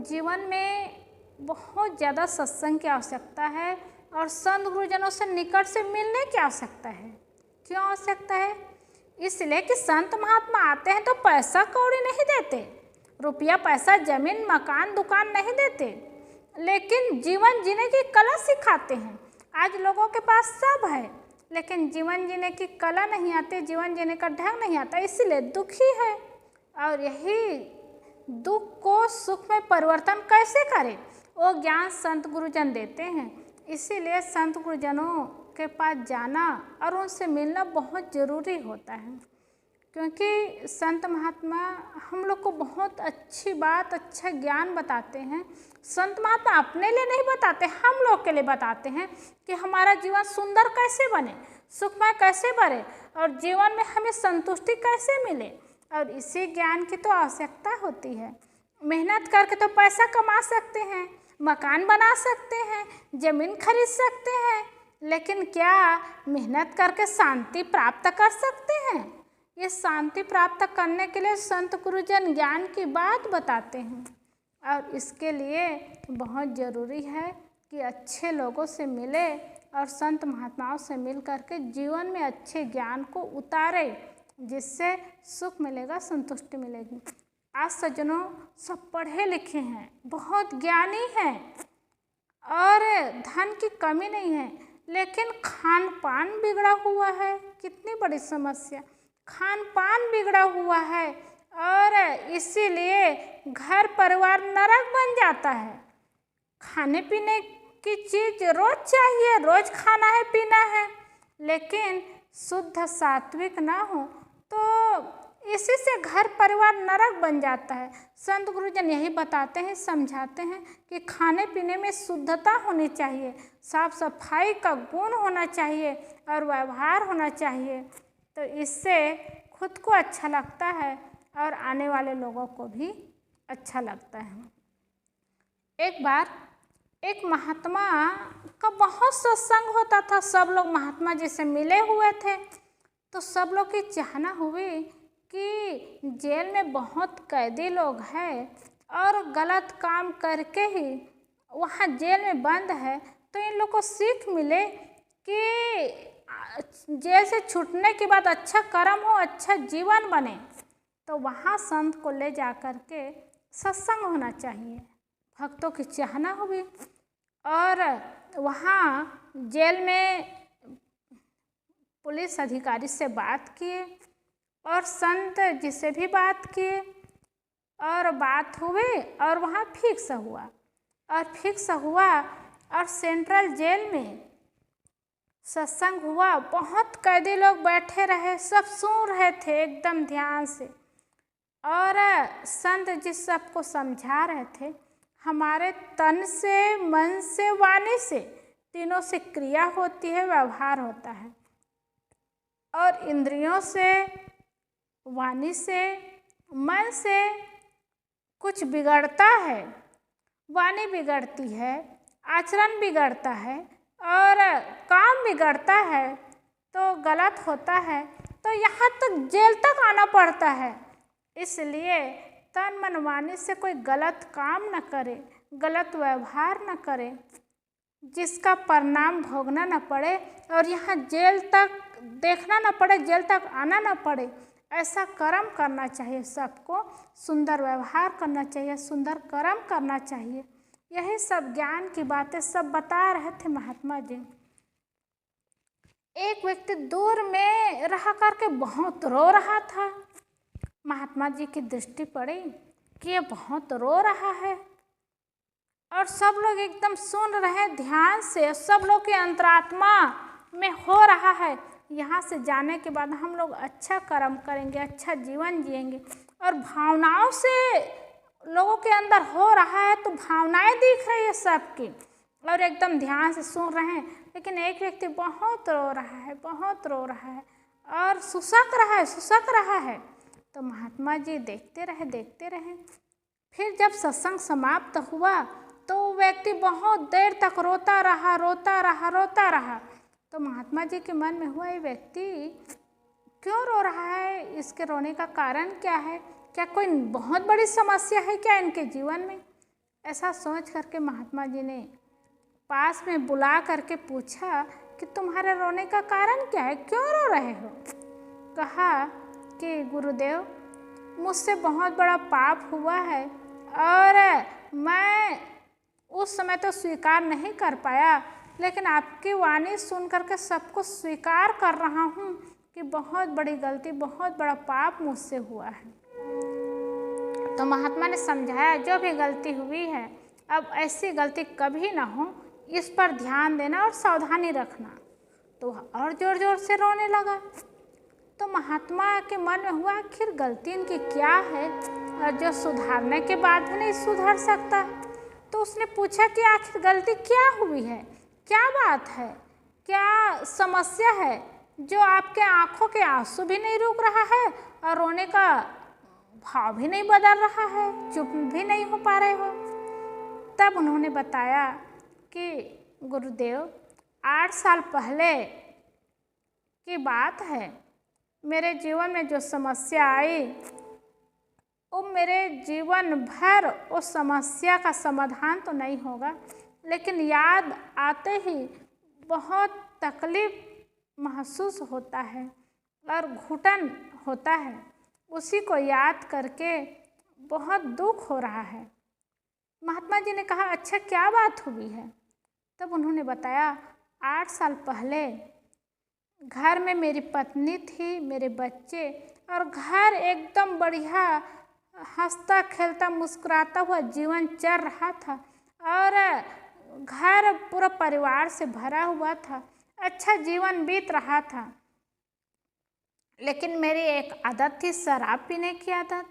जीवन में बहुत ज़्यादा सत्संग की आवश्यकता है और संत गुरुजनों से निकट से मिलने की आवश्यकता है। क्यों आवश्यकता है? इसलिए कि संत महात्मा आते हैं तो पैसा कौड़ी नहीं देते, रुपया पैसा जमीन मकान दुकान नहीं देते, लेकिन जीवन जीने की कला सिखाते हैं। आज लोगों के पास सब है, लेकिन जीवन जीने की कला नहीं आती, जीवन जीने का ढंग नहीं आता, इसलिए दुखी है। और यही दुख को सुख में परिवर्तन कैसे करें, वो ज्ञान संत गुरुजन देते हैं। इसीलिए संत गुरुजनों के पास जाना और उनसे मिलना बहुत ज़रूरी होता है, क्योंकि संत महात्मा हम लोग को बहुत अच्छी बात अच्छा ज्ञान बताते हैं। संत महात्मा अपने लिए नहीं बताते, हम लोग के लिए बताते हैं कि हमारा जीवन सुंदर कैसे बने, सुखमय कैसे बढ़े और जीवन में हमें संतुष्टि कैसे मिले। और इसी ज्ञान की तो आवश्यकता होती है। मेहनत करके तो पैसा कमा सकते हैं, मकान बना सकते हैं, ज़मीन खरीद सकते हैं, लेकिन क्या मेहनत करके शांति प्राप्त कर सकते हैं? ये शांति प्राप्त करने के लिए संत गुरुजन ज्ञान की बात बताते हैं और इसके लिए बहुत ज़रूरी है कि अच्छे लोगों से मिले और संत महात्माओं से मिल करके जीवन में अच्छे ज्ञान को उतारे, जिससे सुख मिलेगा, संतुष्टि मिलेगी। आज सज्जनों सब पढ़े लिखे हैं, बहुत ज्ञानी हैं और धन की कमी नहीं है, लेकिन खान पान बिगड़ा हुआ है। कितनी बड़ी समस्या, खान पान बिगड़ा हुआ है और इसीलिए घर परिवार नरक बन जाता है। खाने पीने की चीज़ रोज चाहिए, रोज खाना है पीना है, लेकिन शुद्ध सात्विक ना हो तो इसी से घर परिवार नरक बन जाता है। संत गुरुजन यही बताते हैं, समझाते हैं कि खाने पीने में शुद्धता होनी चाहिए, साफ सफाई का गुण होना चाहिए और व्यवहार होना चाहिए, तो इससे खुद को अच्छा लगता है और आने वाले लोगों को भी अच्छा लगता है। एक बार एक महात्मा का बहुत सत्संग होता था, सब लोग महात्मा जी से मिले हुए थे, तो सब लोग की चाहना हुई कि जेल में बहुत कैदी लोग हैं और गलत काम करके ही वहाँ जेल में बंद है, तो इन लोग को सीख मिले कि जेल से छूटने के बाद अच्छा कर्म हो, अच्छा जीवन बने। तो वहाँ संत को ले जा कर के सत्संग होना चाहिए, भक्तों की चाहना हुई और वहाँ जेल में पुलिस अधिकारी से बात किए और संत जी से भी बात किए और बात हुई और वहाँ फिक्स हुआ और सेंट्रल जेल में सत्संग हुआ। बहुत कैदी लोग बैठे रहे, सब सुन रहे थे एकदम ध्यान से और संत जी सबको समझा रहे थे, हमारे तन से, मन से, वाणी से, तीनों से क्रिया होती है, व्यवहार होता है और इंद्रियों से, वाणी से, मन से कुछ बिगड़ता है, वाणी बिगड़ती है, आचरण बिगड़ता है और काम बिगड़ता है तो गलत होता है, तो यहाँ तक जेल तक आना पड़ता है। इसलिए तन मन वाणी से कोई गलत काम न करे, गलत व्यवहार न करे, जिसका परिणाम भोगना न पड़े और यहाँ जेल तक देखना न पड़े, जेल तक आना न पड़े, ऐसा कर्म करना चाहिए। सबको सुंदर व्यवहार करना चाहिए, सुंदर कर्म करना चाहिए। यही सब ज्ञान की बातें सब बता रहे थे महात्मा जी। एक व्यक्ति दूर में रह करके बहुत रो रहा था। महात्मा जी की दृष्टि पड़ी कि ये बहुत रो रहा है और सब लोग एकदम सुन रहे हैं ध्यान से, सब लोग के अंतरात्मा में हो रहा है, यहाँ से जाने के बाद हम लोग अच्छा कर्म करेंगे, अच्छा जीवन जिएंगे और भावनाओं से लोगों के अंदर हो रहा है, तो भावनाएं दिख रही है सबकी और एकदम ध्यान से सुन रहे हैं। लेकिन एक व्यक्ति बहुत रो रहा है, बहुत रो रहा है और सुसक रहा है। तो महात्मा जी देखते रहे। फिर जब सत्संग समाप्त हुआ तो वो व्यक्ति बहुत देर तक रोता रहा। तो महात्मा जी के मन में हुआ, ये व्यक्ति क्यों रो रहा है, इसके रोने का कारण क्या है, क्या कोई बहुत बड़ी समस्या है क्या इनके जीवन में? ऐसा सोच करके महात्मा जी ने पास में बुला करके पूछा कि तुम्हारे रोने का कारण क्या है, क्यों रो रहे हो? कहा कि गुरुदेव, मुझसे बहुत बड़ा पाप हुआ है और मैं उस समय तो स्वीकार नहीं कर पाया, लेकिन आपकी वाणी सुन करके सब कुछ स्वीकार कर रहा हूँ कि बहुत बड़ी गलती, बहुत बड़ा पाप मुझसे हुआ है। तो महात्मा ने समझाया, जो भी गलती हुई है अब ऐसी गलती कभी ना हो, इस पर ध्यान देना और सावधानी रखना। तो और जोर जोर से रोने लगा। तो महात्मा के मन में हुआ, आखिर गलती इनकी क्या है और जो सुधारने के बाद भी नहीं सुधर सकता। तो उसने पूछा कि आखिर गलती क्या हुई है, क्या बात है, क्या समस्या है जो आपके आंखों के आंसू भी नहीं रुक रहा है और रोने का भाव भी नहीं बदल रहा है, चुप भी नहीं हो पा रहे हो? तब उन्होंने बताया कि गुरुदेव, 8 साल पहले की बात है, मेरे जीवन में जो समस्या आई वो मेरे जीवन भर उस समस्या का समाधान तो नहीं होगा, लेकिन याद आते ही बहुत तकलीफ महसूस होता है और घुटन होता है। उसी को याद करके बहुत दुख हो रहा है। महात्मा जी ने कहा, अच्छा क्या बात हुई है? तब उन्होंने बताया, 8 साल पहले घर में मेरी पत्नी थी, मेरे बच्चे, और घर एकदम बढ़िया हंसता खेलता मुस्कुराता हुआ जीवन चल रहा था और घर पूरा परिवार से भरा हुआ था, अच्छा जीवन बीत रहा था। लेकिन मेरी एक आदत थी, शराब पीने की आदत।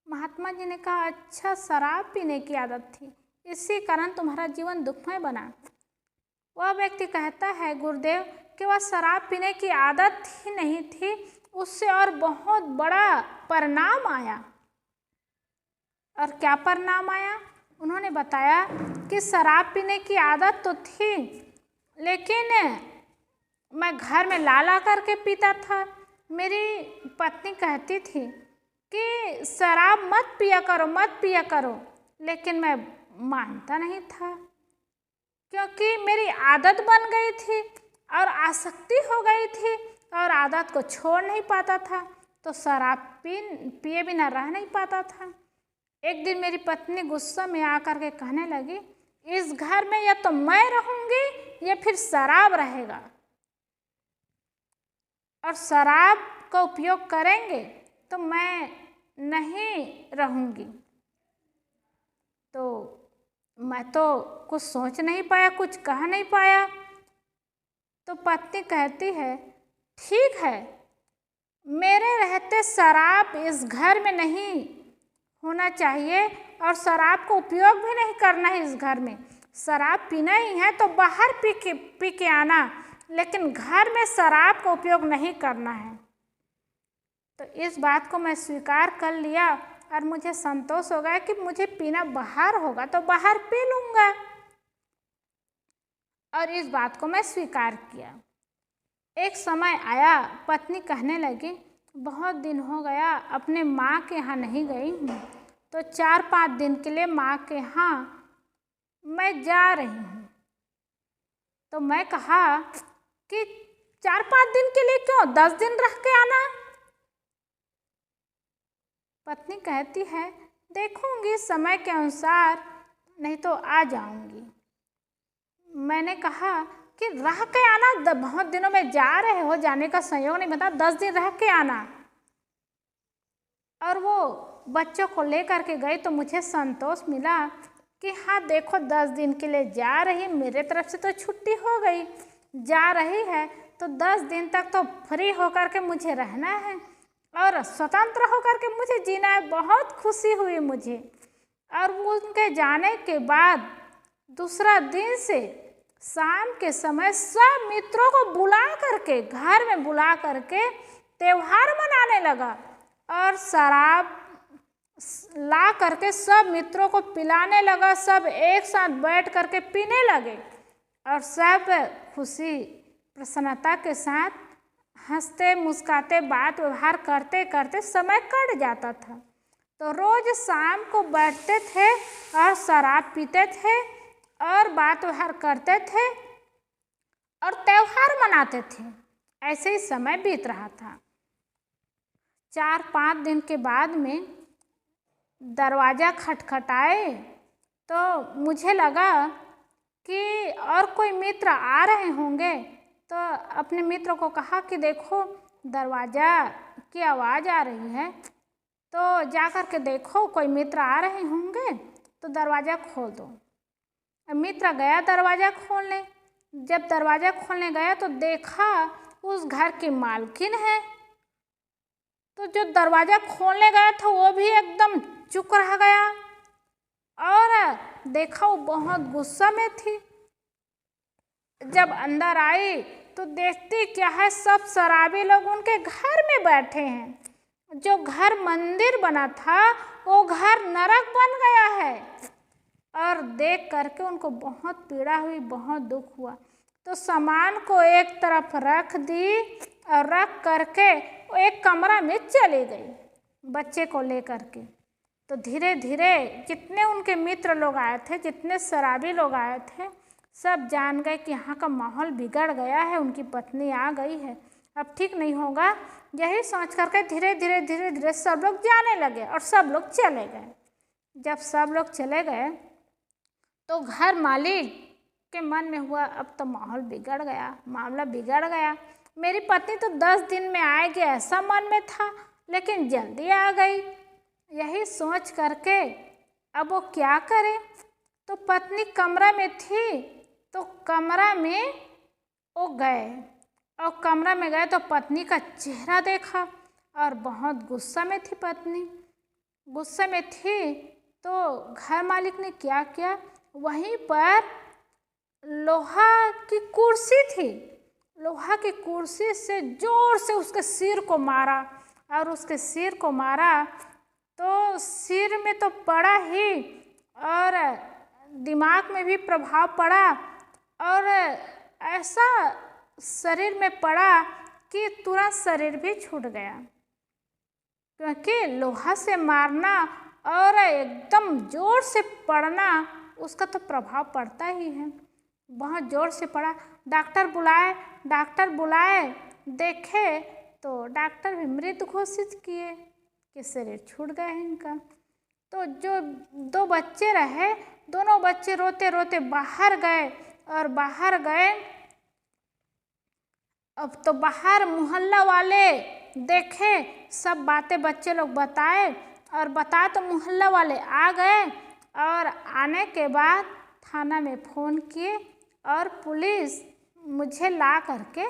महात्मा जी ने कहा, अच्छा शराब पीने की आदत थी, इसी कारण तुम्हारा जीवन दुखमय बना। वह व्यक्ति कहता है, गुरुदेव, कि वह शराब पीने की आदत ही नहीं थी, उससे और बहुत बड़ा परिणाम आया। और क्या परिणाम आया? उन्होंने बताया कि शराब पीने की आदत तो थी, लेकिन मैं घर में ला करके पीता था। मेरी पत्नी कहती थी कि शराब मत पिया करो, मत पिया करो, लेकिन मैं मानता नहीं था, क्योंकि मेरी आदत बन गई थी और आसक्ति हो गई थी और आदत को छोड़ नहीं पाता था, तो शराब पिए बिना रह नहीं पाता था। एक दिन मेरी पत्नी गुस्सा में आकर के कहने लगी, इस घर में या तो मैं रहूंगी या फिर शराब रहेगा, और शराब का उपयोग करेंगे तो मैं नहीं रहूंगी। तो मैं तो कुछ सोच नहीं पाया, कुछ कह नहीं पाया। तो पत्नी कहती है, ठीक है, मेरे रहते शराब इस घर में नहीं होना चाहिए और शराब का उपयोग भी नहीं करना है इस घर में। शराब पीना ही है तो बाहर पी के आना, लेकिन घर में शराब का उपयोग नहीं करना है। तो इस बात को मैं स्वीकार कर लिया और मुझे संतोष हो गया कि मुझे पीना बाहर होगा तो बाहर पी लूँगा, और इस बात को मैं स्वीकार किया। एक समय आया, पत्नी कहने लगी, बहुत दिन हो गया अपने माँ के यहाँ नहीं गई हूँ, तो 4-5 दिन के लिए माँ के यहाँ मैं जा रही हूँ। तो मैं कहा कि 4-5 दिन के लिए क्यों, 10 दिन रह के आना। पत्नी कहती है, देखूंगी समय के अनुसार, नहीं तो आ जाऊंगी। मैंने कहा कि रह के आना, बहुत दिनों में जा रहे हो, जाने का संयोग नहीं बता, 10 दिन रह के आना। और वो बच्चों को लेकर के गई तो मुझे संतोष मिला कि हाँ देखो, 10 दिन के लिए जा रही, मेरे तरफ से तो छुट्टी हो गई, जा रही है तो 10 दिन तक तो फ्री होकर के मुझे रहना है और स्वतंत्र होकर के मुझे जीना है। बहुत खुशी हुई मुझे। और वो उनके जाने के बाद दूसरा दिन से शाम के समय सब मित्रों को बुला करके, घर में बुला करके त्योहार मनाने लगा और शराब ला करके सब मित्रों को पिलाने लगा। सब एक साथ बैठ करके पीने लगे और सब खुशी प्रसन्नता के साथ हंसते मुस्कुराते बात व्यवहार करते करते समय कट जाता था। तो रोज शाम को बैठते थे और शराब पीते थे और बात व्यवहार करते थे और त्योहार मनाते थे। ऐसे ही समय बीत रहा था। 4-5 दिन के बाद में दरवाज़ा खटखटाए तो मुझे लगा कि और कोई मित्र आ रहे होंगे, तो अपने मित्र को कहा कि देखो दरवाज़ा की आवाज़ आ रही है, तो जा कर के देखो कोई मित्र आ रहे होंगे तो दरवाज़ा खोल दो। मित्र गया दरवाज़ा खोलने। जब दरवाज़ा खोलने गया तो देखा उस घर की मालकिन है। तो जो दरवाज़ा खोलने गया था वो भी एकदम चुप रह गया और देखा वो बहुत गुस्सा में थी। जब अंदर आई तो देखती क्या है, सब शराबी लोग उनके घर में बैठे हैं। जो घर मंदिर बना था वो घर नरक बन गया है। और देख करके उनको बहुत पीड़ा हुई, बहुत दुख हुआ। तो सामान को एक तरफ रख दी और रख करके वो एक कमरा में चली गई बच्चे को लेकर के। तो धीरे धीरे जितने उनके मित्र लोग आए थे, जितने शराबी लोग आए थे, सब जान गए कि यहाँ का माहौल बिगड़ गया है, उनकी पत्नी आ गई है, अब ठीक नहीं होगा। यही सोच करके धीरे धीरे धीरे धीरे सब लोग जाने लगे और सब लोग चले गए। जब सब लोग चले गए तो घर मालिक के मन में हुआ अब तो माहौल बिगड़ गया, मामला बिगड़ गया। मेरी पत्नी तो 10 दिन में आएगी ऐसा मन में था, लेकिन जल्दी आ गई। यही सोच करके अब वो क्या करे। तो पत्नी कमरा में थी, तो कमरा में वो गए और कमरा में गए तो पत्नी का चेहरा देखा और बहुत गुस्सा में थी पत्नी। गुस्से में थी तो घर मालिक ने क्या किया, वहीं पर लोहा की कुर्सी थी, लोहा की कुर्सी से जोर से उसके सिर को मारा और उसके सिर को मारा तो सिर में तो पड़ा ही और दिमाग में भी प्रभाव पड़ा और ऐसा शरीर में पड़ा कि तुरंत शरीर भी छूट गया, क्योंकि लोहा से मारना और एकदम जोर से पड़ना उसका तो प्रभाव पड़ता ही है। बहुत जोर से पड़ा। डॉक्टर बुलाए, देखे तो डॉक्टर भी मृत घोषित किए कि शरीर छूट गया है इनका। तो जो 2 बच्चे रहे, दोनों बच्चे रोते रोते बाहर गए और बाहर गए। अब तो बाहर मोहल्ला वाले देखे, सब बातें बच्चे लोग बताए और बताए तो मोहल्ला वाले आ गए और आने के बाद थाना में फ़ोन किए और पुलिस मुझे ला करके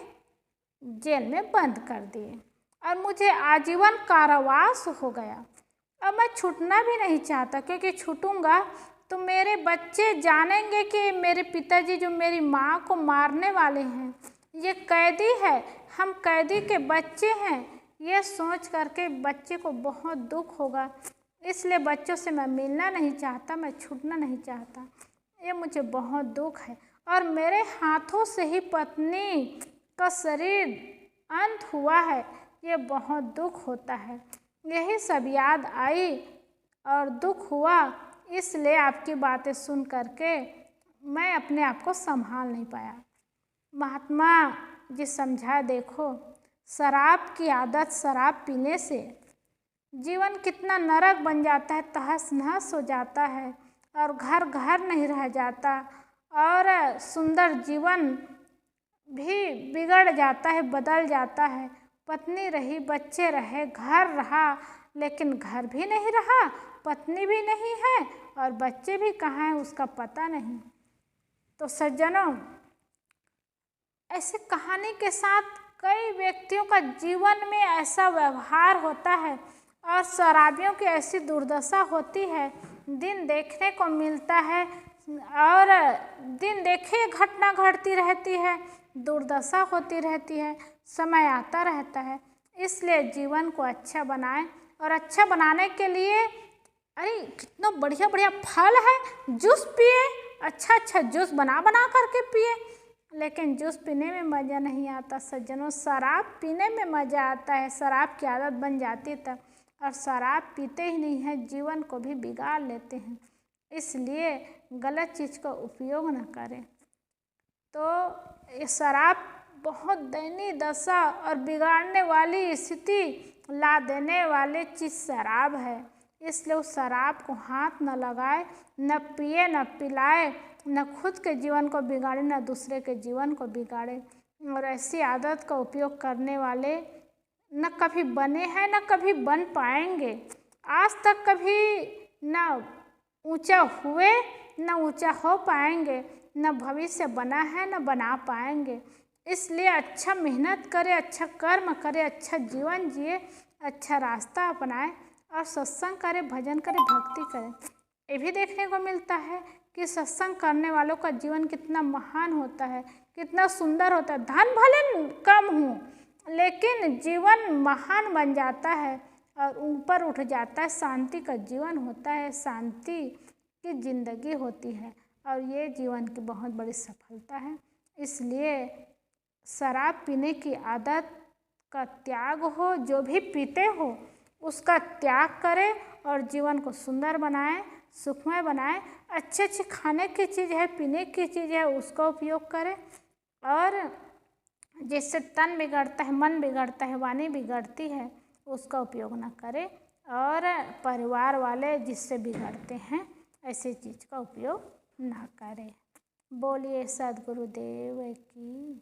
जेल में बंद कर दिए और मुझे आजीवन कारावास हो गया। अब मैं छूटना भी नहीं चाहता, क्योंकि छूटूंगा तो मेरे बच्चे जानेंगे कि मेरे पिताजी जो मेरी माँ को मारने वाले हैं ये कैदी है, हम कैदी के बच्चे हैं। ये सोच करके बच्चे को बहुत दुख होगा, इसलिए बच्चों से मैं मिलना नहीं चाहता, मैं छूटना नहीं चाहता। ये मुझे बहुत दुख है और मेरे हाथों से ही पत्नी का शरीर अंत हुआ है, ये बहुत दुख होता है। यही सब याद आई और दुख हुआ, इसलिए आपकी बातें सुन करके मैं अपने आप को संभाल नहीं पाया। महात्मा जी समझा, देखो शराब की आदत, शराब पीने से जीवन कितना नरक बन जाता है, तहस नहस हो जाता है और घर घर नहीं रह जाता और सुंदर जीवन भी बिगड़ जाता है, बदल जाता है। पत्नी रही, बच्चे रहे, घर रहा, लेकिन घर भी नहीं रहा, पत्नी भी नहीं है और बच्चे भी कहाँ हैं उसका पता नहीं। तो सज्जनों, ऐसे कहानी के साथ कई व्यक्तियों का जीवन में ऐसा व्यवहार होता है और शराबियों की ऐसी दुर्दशा होती है, दिन देखने को मिलता है और दिन देखे घटना घटती रहती है, दुर्दशा होती रहती है, समय आता रहता है। इसलिए जीवन को अच्छा बनाएं और अच्छा बनाने के लिए, अरे कितना बढ़िया बढ़िया फल है, जूस पिए, अच्छा अच्छा जूस बना करके पिए। लेकिन जूस पीने में मज़ा नहीं आता सज्जनों, शराब पीने में मज़ा आता है। शराब की आदत बन जाती है तब और शराब पीते ही नहीं हैं, जीवन को भी बिगाड़ लेते हैं। इसलिए गलत चीज़ का उपयोग न करें। तो ये शराब बहुत दयनीय दशा और बिगाड़ने वाली स्थिति ला देने वाली चीज़ शराब है। इसलिए उस शराब को हाथ न लगाए, न पिए, न पिलाए, न खुद के जीवन को बिगाड़े, न दूसरे के जीवन को बिगाड़े। और ऐसी आदत का उपयोग करने वाले न कभी बने हैं, न कभी बन पाएंगे। आज तक कभी न ऊंचा हुए, न ऊंचा हो पाएंगे, न भविष्य बना है, न बना पाएंगे। इसलिए अच्छा मेहनत करें, अच्छा कर्म करें, अच्छा जीवन जिए, अच्छा रास्ता अपनाएं और सत्संग करें, भजन करें, भक्ति करें। ये भी देखने को मिलता है कि सत्संग करने वालों का जीवन कितना महान होता है, कितना सुंदर होता है। धन भले कम हो, लेकिन जीवन महान बन जाता है और ऊपर उठ जाता है। शांति का जीवन होता है, शांति की जिंदगी होती है और ये जीवन की बहुत बड़ी सफलता है। इसलिए शराब पीने की आदत का त्याग हो, जो भी पीते हो उसका त्याग करें और जीवन को सुंदर बनाएं, सुखमय बनाएं। अच्छे अच्छे खाने की चीज़ है, पीने की चीज़ है, उसका उपयोग करें। और जिससे तन बिगड़ता है, मन बिगड़ता है, वाणी बिगड़ती है, उसका उपयोग न करें। और परिवार वाले जिससे बिगड़ते हैं, ऐसी चीज़ का उपयोग ना करें। बोलिए सद्गुरुदेव की।